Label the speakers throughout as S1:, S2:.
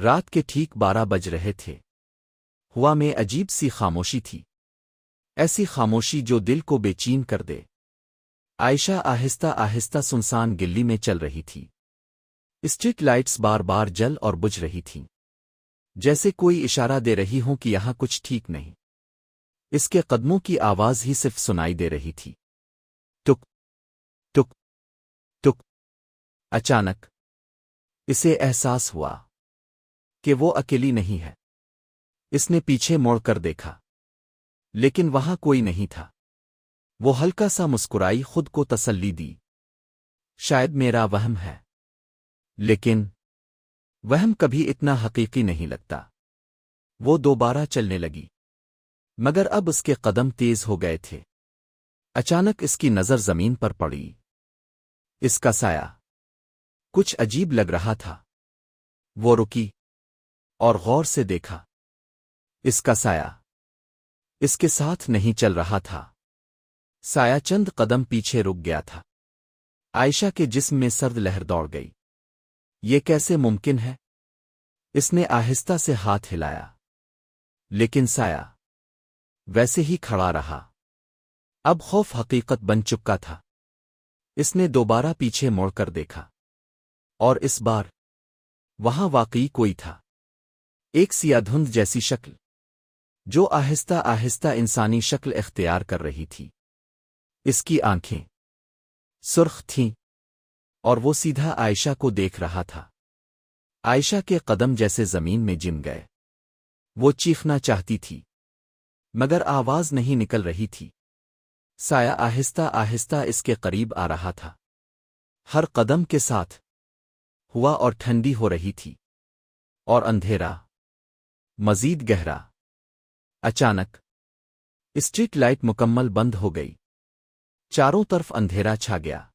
S1: رات کے ٹھیک 12 بج رہے تھے۔ ہوا میں عجیب سی خاموشی تھی، ایسی خاموشی جو دل کو بے چین کر دے۔ عائشہ آہستہ آہستہ سنسان گلی میں چل رہی تھی۔ اسٹریٹ لائٹس بار بار جل اور بجھ رہی تھیں، جیسے کوئی اشارہ دے رہی ہوں کہ یہاں کچھ ٹھیک نہیں۔ اس کے قدموں کی آواز ہی صرف سنائی دے رہی تھی، ٹک ٹک ٹک۔ اچانک اسے احساس ہوا کہ وہ اکیلی نہیں ہے۔ اس نے پیچھے موڑ کر دیکھا، لیکن وہاں کوئی نہیں تھا۔ وہ ہلکا سا مسکرائی، خود کو تسلی دی، شاید میرا وہم ہے۔ لیکن وہم کبھی اتنا حقیقی نہیں لگتا۔ وہ دوبارہ چلنے لگی، مگر اب اس کے قدم تیز ہو گئے تھے۔ اچانک اس کی نظر زمین پر پڑی۔ اس کا سایہ کچھ عجیب لگ رہا تھا۔ وہ رکی اور غور سے دیکھا۔ اس کا سایہ اس کے ساتھ نہیں چل رہا تھا، سایہ چند قدم پیچھے رک گیا تھا۔ عائشہ کے جسم میں سرد لہر دوڑ گئی۔ یہ کیسے ممکن ہے؟ اس نے آہستہ سے ہاتھ ہلایا، لیکن سایہ ویسے ہی کھڑا رہا۔ اب خوف حقیقت بن چکا تھا۔ اس نے دوبارہ پیچھے موڑ کر دیکھا، اور اس بار وہاں واقعی کوئی تھا، ایک سیاہ دھند جیسی شکل جو آہستہ آہستہ انسانی شکل اختیار کر رہی تھی۔ اس کی آنکھیں سرخ تھیں اور وہ سیدھا عائشہ کو دیکھ رہا تھا۔ عائشہ کے قدم جیسے زمین میں جم گئے۔ وہ چیخنا چاہتی تھی، مگر آواز نہیں نکل رہی تھی۔ سایہ آہستہ آہستہ اس کے قریب آ رہا تھا، ہر قدم کے ساتھ ہوا اور ٹھنڈی ہو رہی تھی، اور اندھیرا مزید گہرا۔ اچانک اسٹریٹ لائٹ مکمل بند ہو گئی، چاروں طرف اندھیرا چھا گیا۔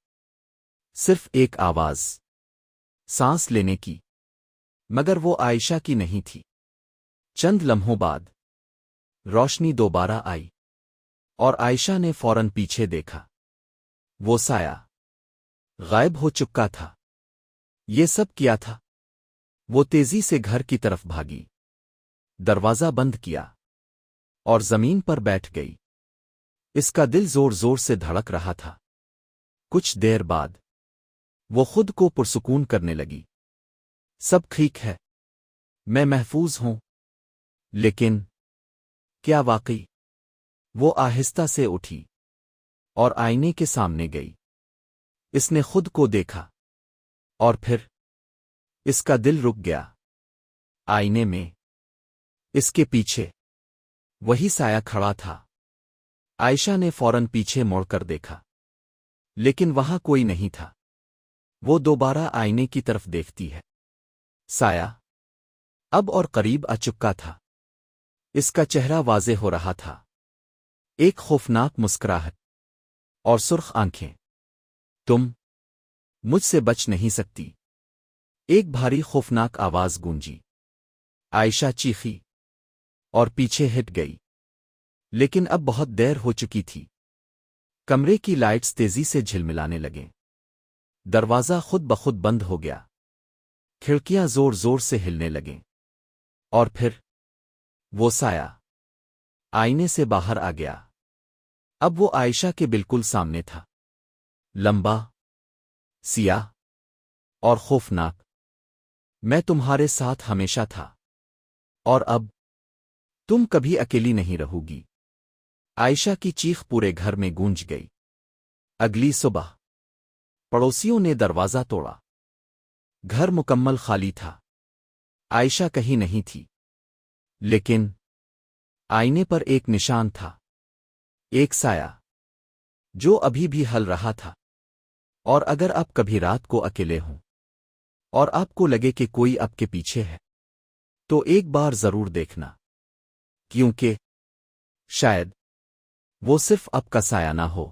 S1: صرف ایک آواز، سانس لینے کی، مگر وہ عائشہ کی نہیں تھی۔ چند لمحوں بعد روشنی دوبارہ آئی، اور عائشہ نے فوراً پیچھے دیکھا۔ وہ سایہ غائب ہو چکا تھا۔ یہ سب کیا تھا؟ وہ تیزی سے گھر کی طرف بھاگی، دروازہ بند کیا، اور زمین پر بیٹھ گئی۔ اس کا دل زور زور سے دھڑک رہا تھا۔ کچھ دیر بعد وہ خود کو پرسکون کرنے لگی۔ سب ٹھیک ہے، میں محفوظ ہوں۔ لیکن کیا واقعی؟ وہ آہستہ سے اٹھی اور آئینے کے سامنے گئی۔ اس نے خود کو دیکھا، اور پھر اس کا دل رک گیا۔ آئینے میں اس کے پیچھے وہی سایہ کھڑا تھا۔ عائشہ نے فوراً پیچھے موڑ کر دیکھا، لیکن وہاں کوئی نہیں تھا۔ وہ دوبارہ آئینے کی طرف دیکھتی ہے۔ سایہ اب اور قریب آ چکا تھا۔ اس کا چہرہ واضح ہو رہا تھا، ایک خوفناک مسکراہٹ اور سرخ آنکھیں۔ تم مجھ سے بچ نہیں سکتی، ایک بھاری خوفناک آواز گونجی۔ عائشہ چیخی اور پیچھے ہٹ گئی، لیکن اب بہت دیر ہو چکی تھی۔ کمرے کی لائٹس تیزی سے جھلملانے لگیں، دروازہ خود بخود بند ہو گیا، کھڑکیاں زور زور سے ہلنے لگیں، اور پھر وہ سایہ آئینے سے باہر آ گیا۔ اب وہ عائشہ کے بالکل سامنے تھا، لمبا، سیاہ اور خوفناک۔ میں تمہارے ساتھ ہمیشہ تھا، اور اب تم کبھی اکیلی نہیں رہو گی۔ عائشہ کی چیخ پورے گھر میں گونج گئی۔ اگلی صبح پڑوسیوں نے دروازہ توڑا۔ گھر مکمل خالی تھا، عائشہ کہیں نہیں تھی، لیکن آئینے پر ایک نشان تھا، ایک سایہ جو ابھی بھی ہل رہا تھا۔ اور اگر آپ کبھی رات کو اکیلے ہوں اور آپ کو لگے کہ کوئی آپ کے پیچھے ہے، تو ایک بار ضرور دیکھنا، کیونکہ شاید وہ صرف آپ کا سایہ نہ ہو۔